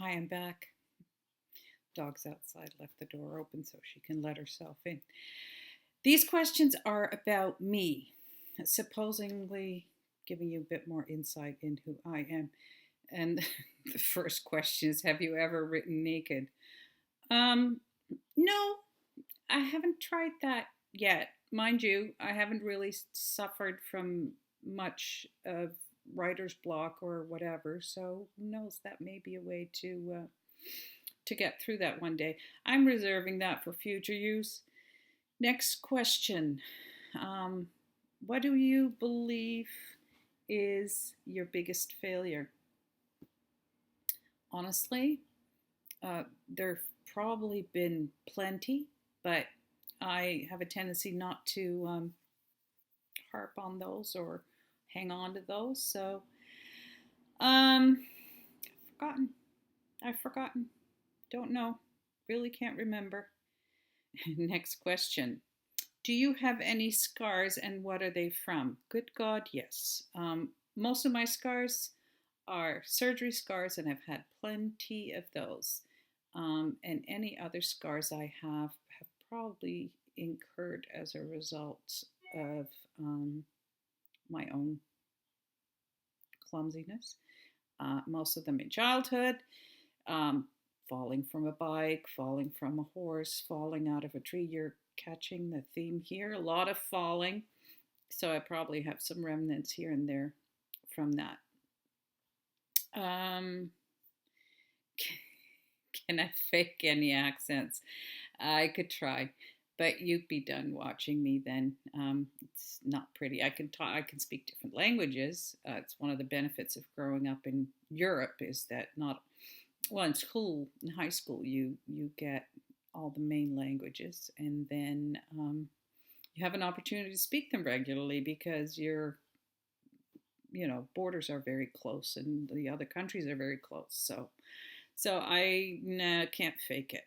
Hi, I'm back. Dog's outside, left the door open so she can let herself in. These questions are about me, supposedly giving you a bit more insight into who I am. And the first question is, have you ever written naked? Um, no, I haven't tried that yet. Mind you, I haven't really suffered from much of writer's block or whatever, so who knows, that may be a way to get through that one day. I'm reserving that for future use. Next question. Um, what do you believe is your biggest failure? Honestly, there have probably been plenty, but I have a tendency not to harp on those or hang on to those. So, um, forgotten. I've forgotten. Don't know. Really can't remember. Next question. Do you have any scars and what are they from? Good God, yes. Most of my scars are surgery scars, and I've had plenty of those. And any other scars I have probably incurred as a result of my own clumsiness. Most of them in childhood, um, falling from a bike, falling from a horse, falling out of a tree. You're catching the theme here. A lot of falling. So I probably have some remnants here and there from that. Um, can I fake any accents? I could try, but you'd be done watching me then. It's not pretty. I can talk. I can speak different languages. It's one of the benefits of growing up in Europe is that not well in school, in high school, you get all the main languages, and then you have an opportunity to speak them regularly because borders are very close and the other countries are very close. So I can't fake it.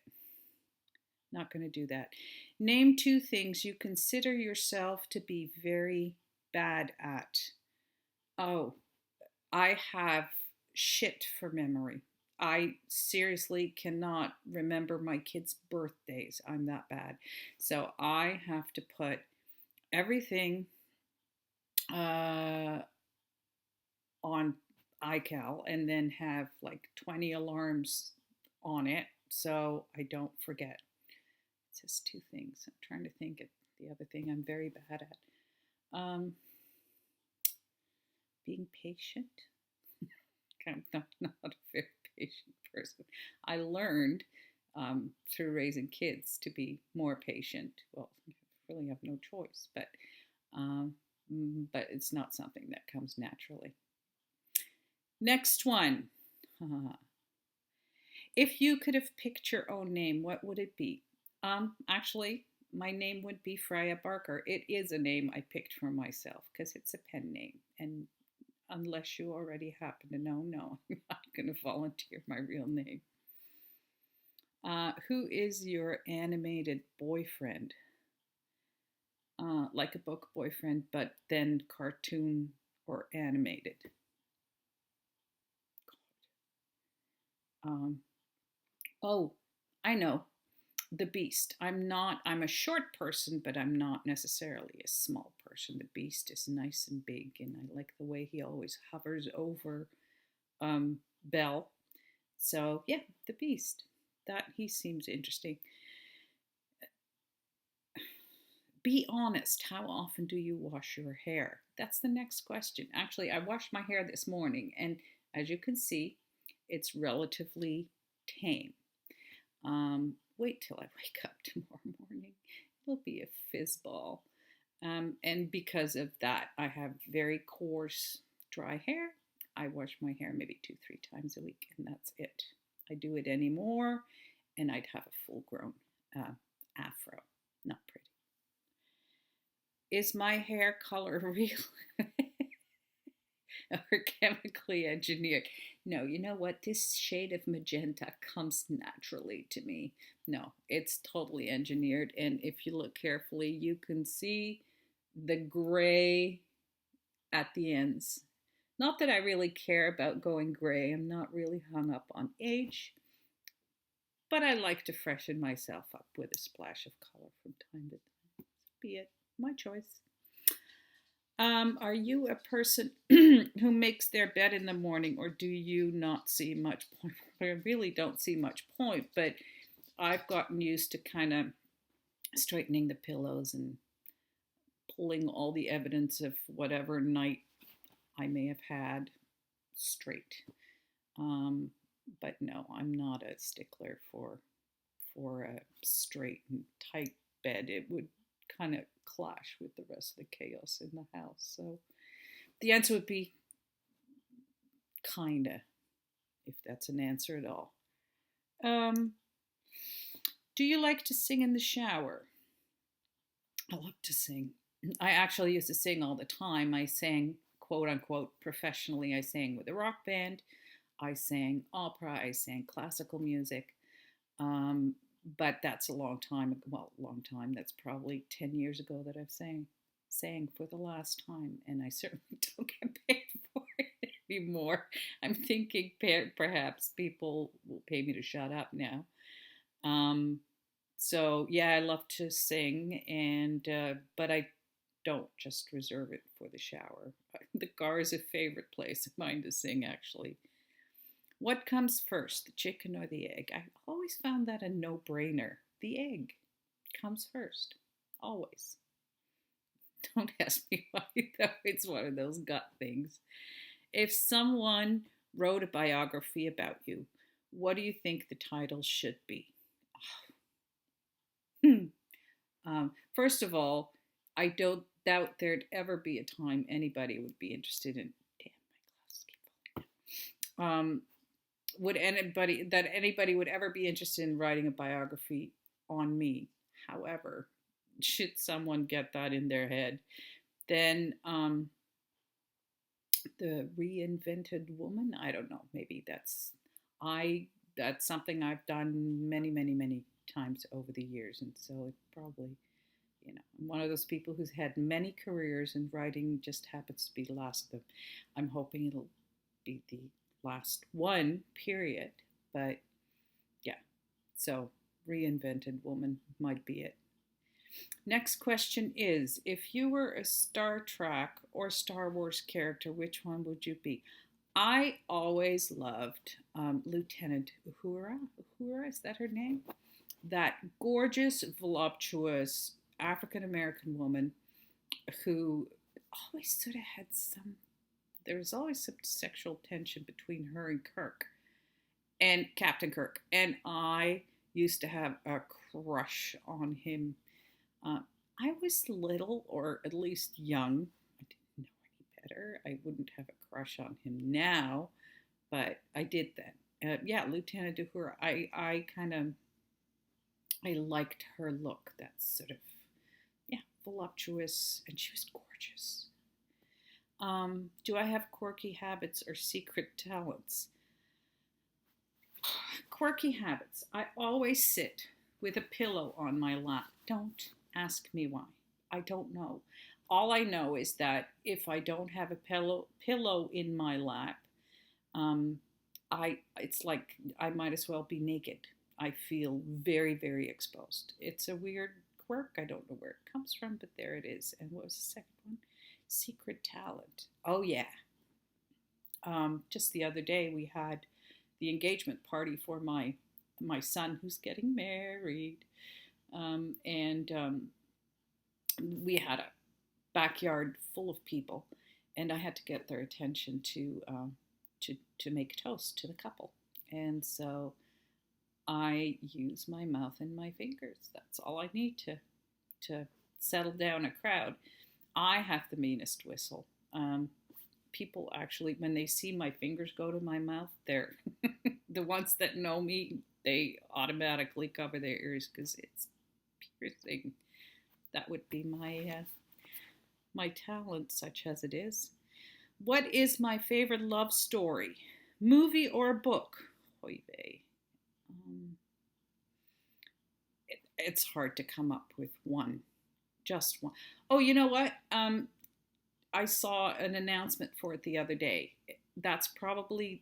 Not going to do that. Name two things you consider yourself to be very bad at. Oh, I have shit for memory. I seriously cannot remember my kids' birthdays. I'm that bad. So I have to put everything uh, on iCal and then have like 20 alarms on it so I don't forget. It says two things. I'm trying to think of the other thing I'm very bad at. Being patient. I'm not a very patient person. I learned through raising kids to be more patient. Well, I really have no choice, um, but it's not something that comes naturally. Next one. If you could have picked your own name, what would it be? Actually, my name would be Freya Barker. It is a name I picked for myself because it's a pen name. And unless you already happen to know, no, I'm not going to volunteer my real name. Who is your animated boyfriend? Like a book boyfriend, but then cartoon or animated. Um, oh, I know. The Beast. I'm a short person, but I'm not necessarily a small person. The Beast is nice and big, and I like the way he always hovers over Belle. So, yeah, the Beast. That he seems interesting. Be honest. How often do you wash your hair? That's the next question. Actually, I washed my hair this morning, and as you can see, it's relatively tame. Wait till I wake up tomorrow morning. It'll be a fizzball. And because of that, I have very coarse, dry hair. I wash my hair maybe 2, 3 times a week, and that's it. I do it anymore, and I'd have a full grown afro. Not pretty. Is my hair color real or chemically engineered? No, you know what? This shade of magenta comes naturally to me. No, it's totally engineered. And if you look carefully, you can see the gray at the ends. Not that I really care about going gray. I'm not really hung up on age, but I like to freshen myself up with a splash of color from time to time. Be it my choice. Are you a person who makes their bed in the morning, or do you not see much point? I really don't see much point, but I've gotten used to kind of straightening the pillows and pulling all the evidence of whatever night I may have had straight. Um, but no, I'm not a stickler for a straight and tight bed. It would kind of clash with the rest of the chaos in the house. So the answer would be kinda, if that's an answer at all. Um, do you like to sing in the shower? I love to sing. I actually used to sing all the time. I sang, quote unquote, professionally. I sang with a rock band. I sang opera. I sang classical music. Um, but that's a long time. Well, long time. That's probably 10 years ago that I've sang for the last time, and I certainly don't get paid for it anymore. I'm thinking perhaps people will pay me to shut up now. Um, so yeah, I love to sing, and but I don't just reserve it for the shower. The car is a favorite place of mine to sing, actually. What comes first, the chicken or the egg? I've always found that a no-brainer. The egg comes first, always. Don't ask me why, though. It's one of those gut things. If someone wrote a biography about you, what do you think the title should be? First of all, I don't doubt there'd ever be a time anybody would be interested in. Damn, my glasses keep falling down. Would anybody would ever be interested in writing a biography on me? However, should someone get that in their head, then the reinvented woman. I don't know. Maybe I that's something I've done many, many, many times over the years, and so it probably, I'm one of those people who's had many careers, and writing just happens to be the last of them. I'm hoping it'll be the last one, period. But yeah, so reinvented woman might be it. Next question is, if you were a Star Trek or Star Wars character, which one would you be? I always loved Lieutenant Uhura. Uhura, is that her name? That gorgeous, voluptuous African American woman who always sort of had there was always some sexual tension between her and Kirk, and Captain Kirk. And I used to have a crush on him. uh, I was little, or at least young. I didn't know any better. I wouldn't have a crush on him now, but I did then. Yeah, Lieutenant Uhura. I kind of I liked her look. That sort of, yeah, voluptuous, and she was gorgeous. Do I have quirky habits or secret talents? Quirky habits. I always sit with a pillow on my lap. Don't ask me why. I don't know. All I know is that if I don't have a pillow in my lap, um, it's like I might as well be naked. I feel very, very exposed. It's a weird quirk. I don't know where it comes from, but there it is. And what was the second one? Secret talent. Oh yeah. Just the other day we had the engagement party for my son who's getting married, and we had a backyard full of people, and I had to get their attention to make a toast to the couple, and so I use my mouth and my fingers. That's all I need to settle down a crowd. I have the meanest whistle. People actually, when they see my fingers go to my mouth, they're the ones that know me, they automatically cover their ears because it's piercing. That would be my talent, such as it is. What is my favorite love story, movie or book? Oy vey. It's hard to come up with one, just one. Oh, you know what? I saw an announcement for it the other day. That's probably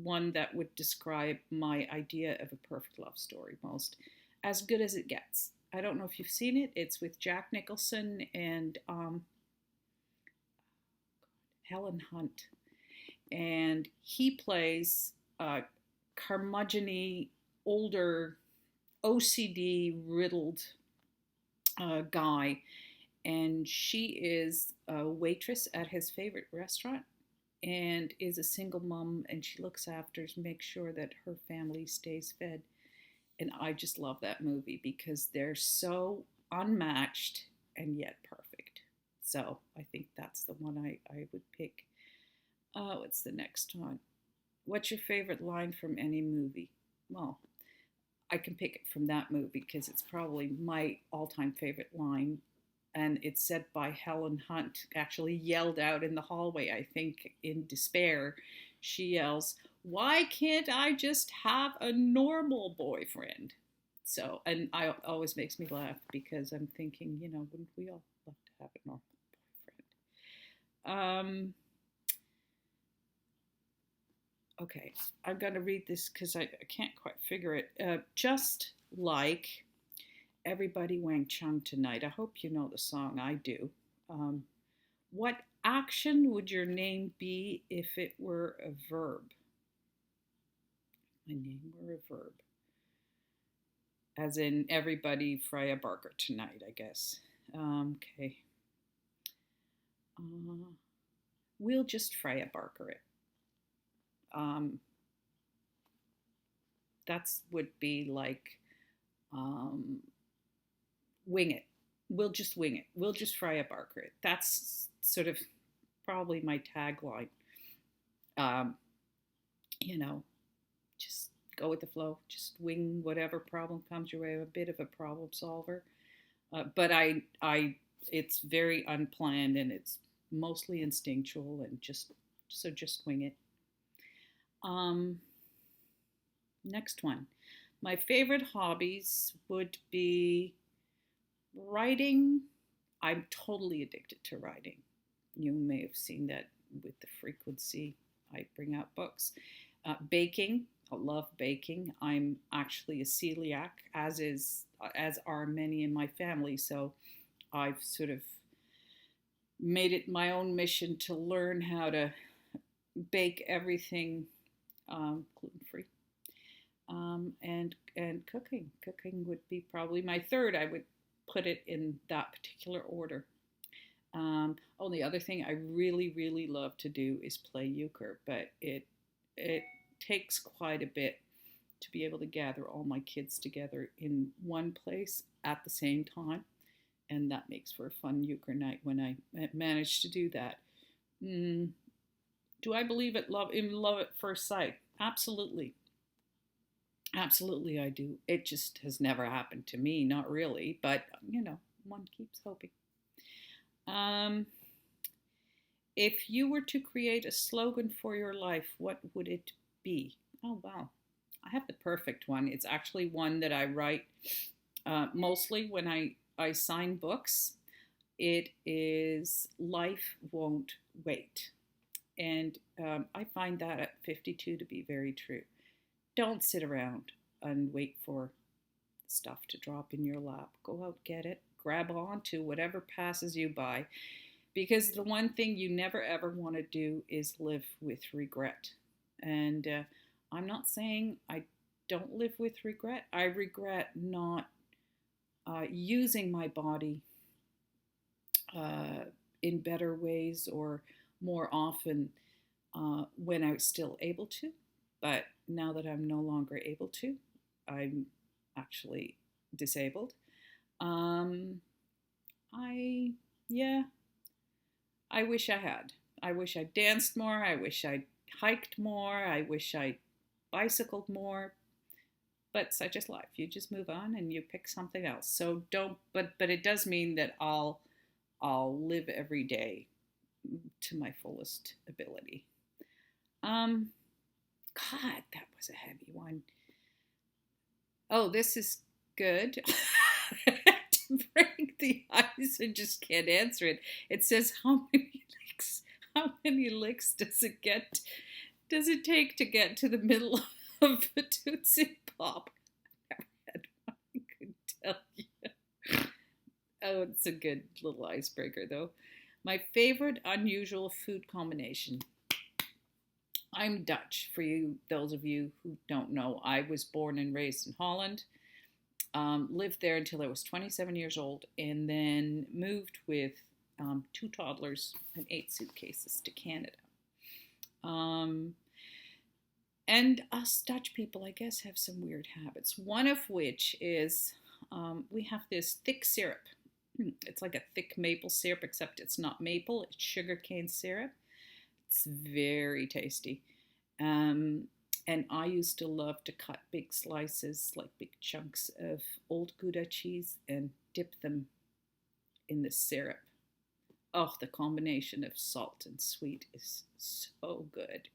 one that would describe my idea of a perfect love story most. As good as it gets. I don't know if you've seen it. It's with Jack Nicholson and Helen Hunt. And he plays a curmudgeon older, OCD riddled guy. And she is a waitress at his favorite restaurant and is a single mom, and she looks after, makes sure that her family stays fed. And I just love that movie because they're so unmatched and yet perfect. So I think that's the one I would pick. What's the next one? What's your favorite line from any movie? Well, I can pick it from that movie because it's probably my all-time favorite line. And it's said by Helen Hunt, actually yelled out in the hallway, I think in despair. She yells, "Why can't I just have a normal boyfriend?" So, and I always makes me laugh because I'm thinking, wouldn't we all love to have a normal boyfriend? Okay, I'm going to read this because I can't quite figure it. Just like Everybody Wang Chung Tonight. I hope you know the song. I do. What action would your name be if it were a verb? My name were a verb. As in everybody Freya Barker tonight, I guess. Okay. We'll just Freya Barker it. That's would be like wing it. We'll just wing it. We'll just Freya Barker it. That's sort of probably my tagline. Just go with the flow. Just wing whatever problem comes your way. I'm a bit of a problem solver, but it's very unplanned and it's mostly instinctual and just wing it. Next one. My favorite hobbies would be writing. I'm totally addicted to writing. You may have seen that with the frequency I bring out books. Baking. I love baking. I'm actually a celiac, as are many in my family. So I've sort of made it my own mission to learn how to bake everything gluten-free. And cooking. Cooking would be probably my third. I would put it in that particular order. The other thing I really, really love to do is play euchre, but it takes quite a bit to be able to gather all my kids together in one place at the same time, and that makes for a fun euchre night when I manage to do that. Do I believe in love at first sight? Absolutely. Absolutely, I do. It just has never happened to me, not really, but one keeps hoping. If you were to create a slogan for your life, what would it be? Oh, wow. I have the perfect one. It's actually one that I write mostly when I sign books. It is "Life Won't Wait." And I find that at 52 to be very true. Don't sit around and wait for stuff to drop in your lap. Go out, get it, grab onto whatever passes you by. Because the one thing you never ever want to do is live with regret. And I'm not saying I don't live with regret. I regret not using my body in better ways or more often when I was still able to. But now that I'm no longer able to, I'm actually disabled. I wish I had. I wish I danced more. I wish I hiked more. I wish I bicycled more. But such is life. You just move on and you pick something else. So don't. But it does mean that I'll live every day to my fullest ability. God, that was a heavy one. Oh, this is good. To break the ice, I just can't answer it. It says how many How many licks does it take to get to the middle of a Tootsie Pop? I've never had one, I could tell you. Oh, it's a good little icebreaker, though. My favorite unusual food combination. I'm Dutch, for you, those of you who don't know. I was born and raised in Holland, lived there until I was 27 years old, and then moved with two toddlers and 8 suitcases to Canada. Um, and us Dutch people, I guess, have some weird habits. One of which is we have this thick syrup. It's like a thick maple syrup, except it's not maple, it's sugarcane syrup. It's very tasty. Um, and I used to love to cut big slices, like big chunks of old Gouda cheese, and dip them in the syrup. Oh, the combination of salt and sweet is so good.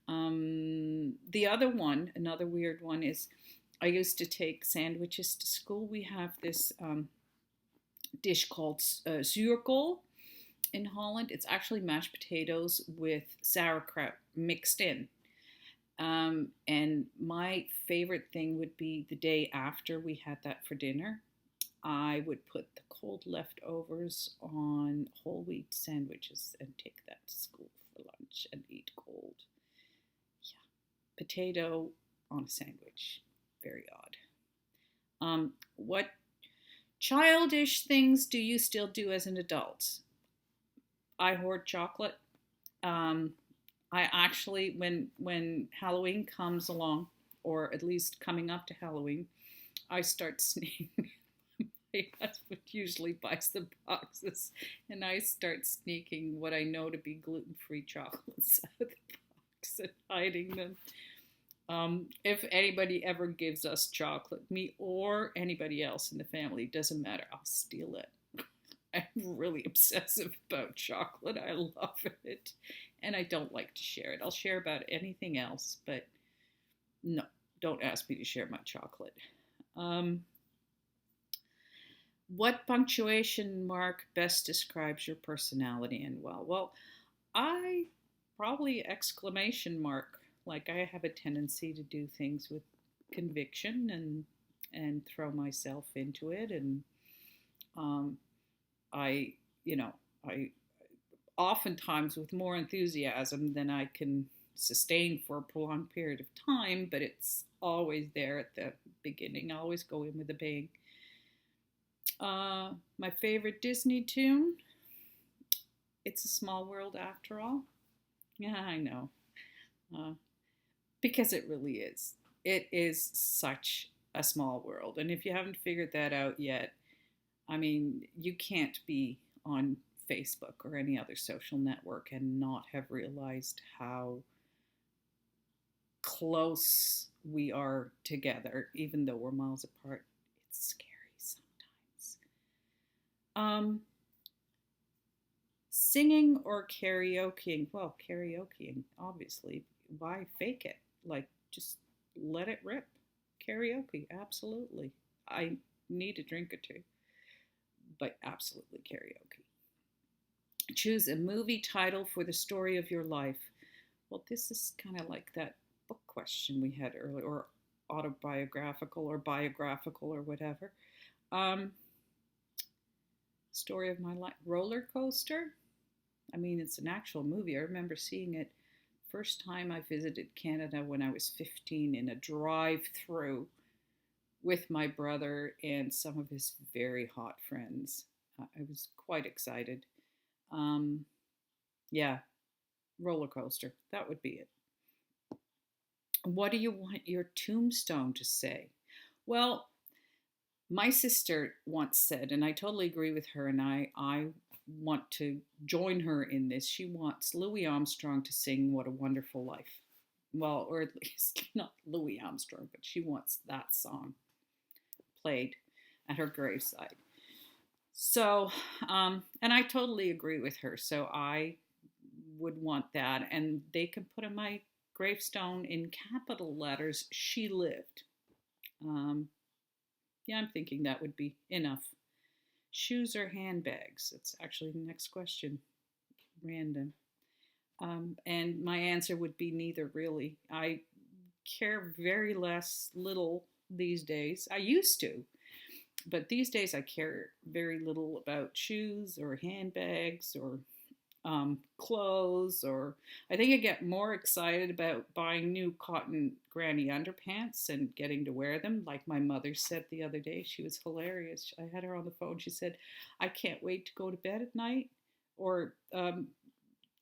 The other one, another weird one, is I used to take sandwiches to school. We have this dish called zuurkool in Holland. It's actually mashed potatoes with sauerkraut mixed in. And my favorite thing would be the day after we had that for dinner. I would put the cold leftovers on whole wheat sandwiches and take that to school for lunch and eat cold. Yeah, potato on a sandwich. Very odd. What childish things do you still do as an adult? I hoard chocolate. I actually, when Halloween comes along, or at least coming up to Halloween, I start sneaking. My husband usually buys the boxes, and I start sneaking what I know to be gluten-free chocolates out of the box and hiding them. If anybody ever gives us chocolate, me or anybody else in the family, doesn't matter, I'll steal it. I'm really obsessive about chocolate. I love it. And I don't like to share it. I'll share about anything else, but no, don't ask me to share my chocolate. What punctuation mark best describes your personality and well, I probably exclamation mark. Like I have a tendency to do things with conviction and throw myself into it, and I I oftentimes with more enthusiasm than I can sustain for a prolonged period of time, but it's always there at the beginning. I always go in with a bang. My favorite Disney tune, It's a Small World After All. Yeah, I know. Uh, because it really is. It is such a small world. And if you haven't figured that out yet, I mean, you can't be on Facebook or any other social network and not have realized how close we are together, even though we're miles apart. It's scary sometimes. Singing or karaokeing? Well, karaokeing, obviously. Why fake it? Like, just let it rip. Karaoke, absolutely. I need a drink or two, but absolutely karaoke. Choose a movie title for the story of your life. Well, this is kind of like that book question we had earlier, or autobiographical or biographical or whatever. Story of my life. Roller Coaster. I mean, it's an actual movie. I remember seeing it first time I visited Canada when I was 15 in a drive-through with my brother and some of his very hot friends. I was quite excited. Yeah, roller coaster. That would be it. What do you want your tombstone to say? Well, my sister once said, and I totally agree with her, and I want to join her in this. She wants Louis Armstrong to sing What a Wonderful Life. Well, or at least not Louis Armstrong, but she wants that song played at her graveside. So, and I totally agree with her. So I would want that. And they can put on my gravestone in capital letters, She Lived. Yeah, I'm thinking that would be enough. Shoes or handbags? That's actually the next question. Random. And my answer would be neither, really. I care very little these days. I used to, but these days I care very little about shoes or handbags or clothes, or I think I get more excited about buying new cotton granny underpants and getting to wear them. Like my mother said the other day, she was hilarious. I had her on the phone. She said, I can't wait to go to bed at night or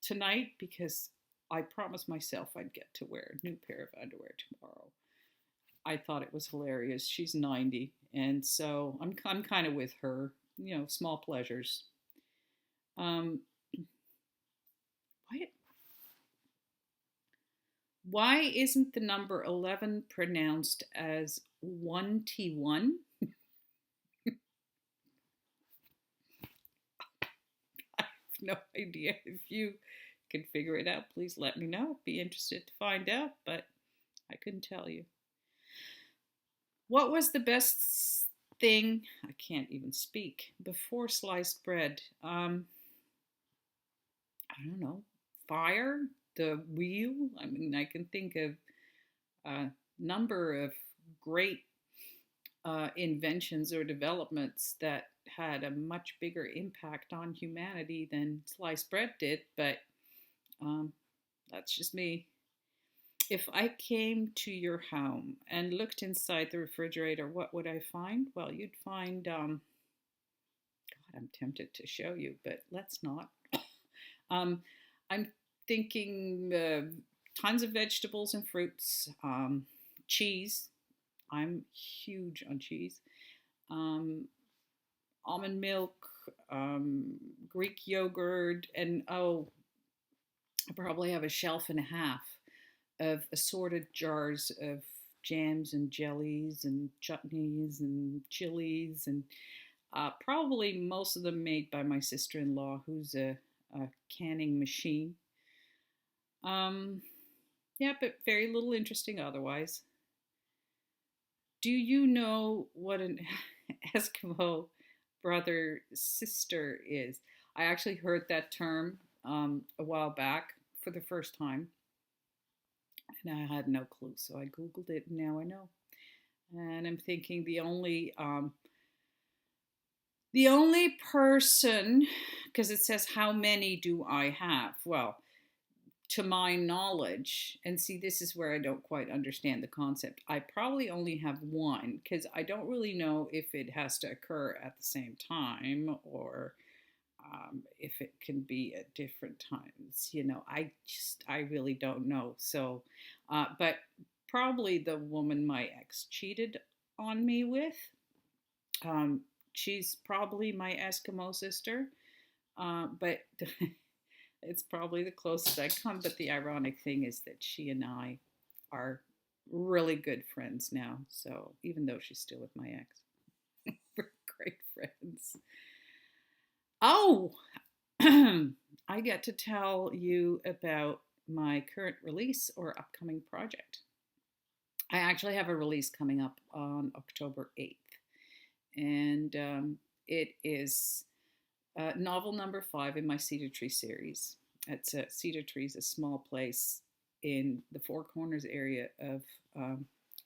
tonight because I promised myself I'd get to wear a new pair of underwear tomorrow. I thought it was hilarious. She's 90, and so I'm kind of with her. Small pleasures. Um, why why isn't the number 11 pronounced as 1T1? I have no idea. If you can figure it out, please let me know. I'd be interested to find out, but I couldn't tell you. What was the best thing? I can't even speak. Before sliced bread. I don't know. Fire, the wheel. I mean, I can think of a number of great inventions or developments that had a much bigger impact on humanity than sliced bread did, but um, that's just me. If I came to your home and looked inside the refrigerator, what would I find? Well, you'd find, God, I'm tempted to show you, but let's not. um, I'm thinking tons of vegetables and fruits, cheese. I'm huge on cheese. Um, Almond milk, Greek yogurt, and I probably have a shelf and a half of assorted jars of jams and jellies and chutneys and chilies, and probably most of them made by my sister-in-law, who's a canning machine. Um, yeah, but very little interesting otherwise. Do you know what an Eskimo brother sister is? I actually heard that term a while back for the first time, and I had no clue. So I Googled it, and now I know. And I'm thinking the only person, because it says how many do I have? Well, to my knowledge, and see, this is where I don't quite understand the concept. I probably only have one because I don't really know if it has to occur at the same time or if it can be at different times. I really don't know. So, but probably the woman my ex cheated on me with. Um, she's probably my Eskimo sister, but it's probably the closest I come. But the ironic thing is that she and I are really good friends now. So even though she's still with my ex, we're great friends. Oh, I get to tell you about my current release or upcoming project. I actually have a release coming up on October 8th, and it is novel number 5 in my Cedar Tree series. Cedar Tree is a small place in the Four Corners area of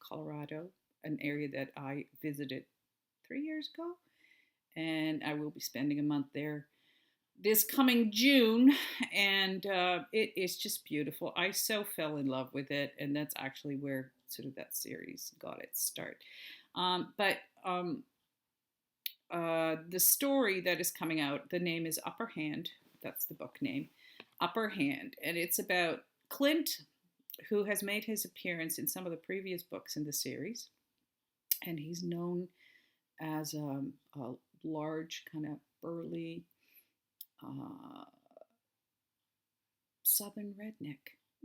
Colorado, an area that I visited 3 years ago, and I will be spending a month there this coming June, and it is just beautiful. I so fell in love with it, and that's actually where sort of that series got its start. But the story that is coming out, the name is Upper Hand. That's the book name, Upper Hand, and it's about Clint, who has made his appearance in some of the previous books in the series, and he's known as a large, kind of burly Southern redneck.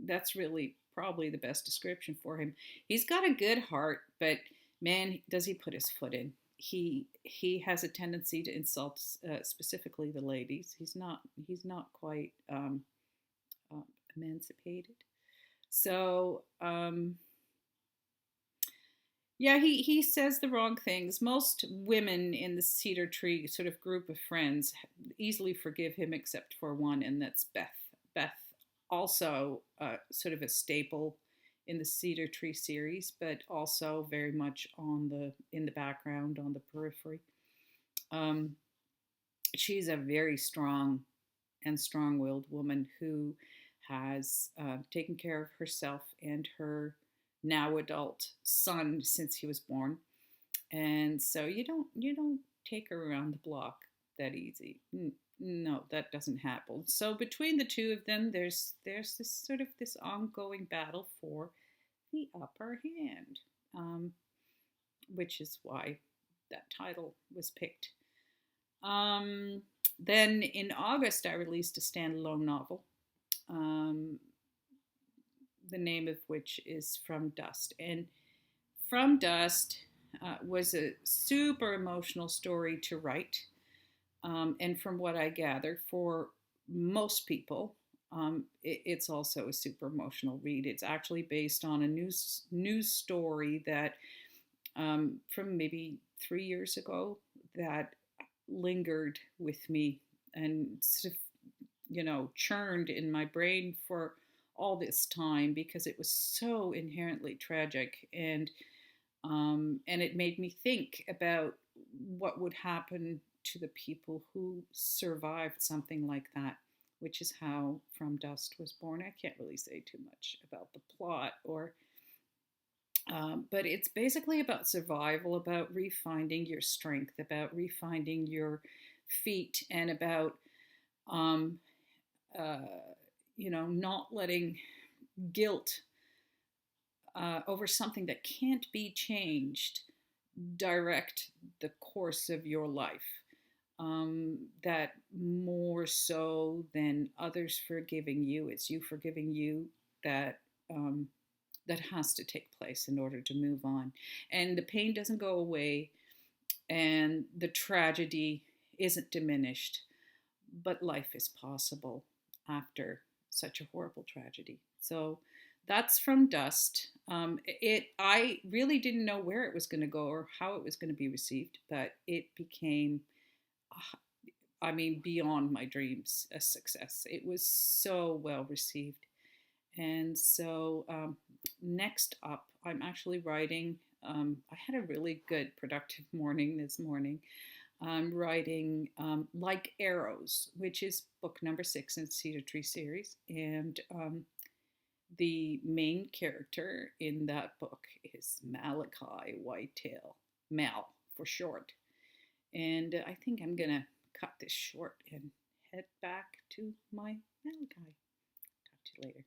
That's really probably the best description for him. He's got a good heart, but man, does he put his foot in. He has a tendency to insult specifically the ladies. He's not quite emancipated. So yeah, he says the wrong things. Most women in the Cedar Tree sort of group of friends easily forgive him except for one, and that's Beth. Beth also sort of a staple in the Cedar Tree series, but also very much in the background, on the periphery. Um, she's a very strong and strong-willed woman who has taken care of herself and her now adult son since he was born, and so you don't take her around the block that easy. No, that doesn't happen. So between the two of them, there's this sort of this ongoing battle for the upper hand, um, which is why that title was picked. Um, then in August, I released a standalone novel, um, the name of which is From Dust. And From Dust was a super emotional story to write. And from what I gather, for most people, it's also a super emotional read. It's actually based on a news story that from maybe 3 years ago that lingered with me and sort of, churned in my brain for all this time because it was so inherently tragic, and it made me think about what would happen to the people who survived something like that, which is how From Dust was born. I can't really say too much about the plot, but it's basically about survival, about refinding your strength, about refinding your feet, and about um, uh, not letting guilt over something that can't be changed direct the course of your life. That more so than others forgiving you, it's you forgiving you that that has to take place in order to move on. And the pain doesn't go away, and the tragedy isn't diminished, but life is possible after such a horrible tragedy. So that's From Dust. I really didn't know where it was going to go or how it was going to be received, but it became, I mean, beyond my dreams, a success. It was so well received. And so next up, I'm actually writing. I had a really good, productive morning this morning. I'm writing Like Arrows, which is book number 6 in the Cedar Tree series. And the main character in that book is Malachi Whitetail, Mal for short. And I think I'm going to cut this short and head back to my Malachi. Talk to you later.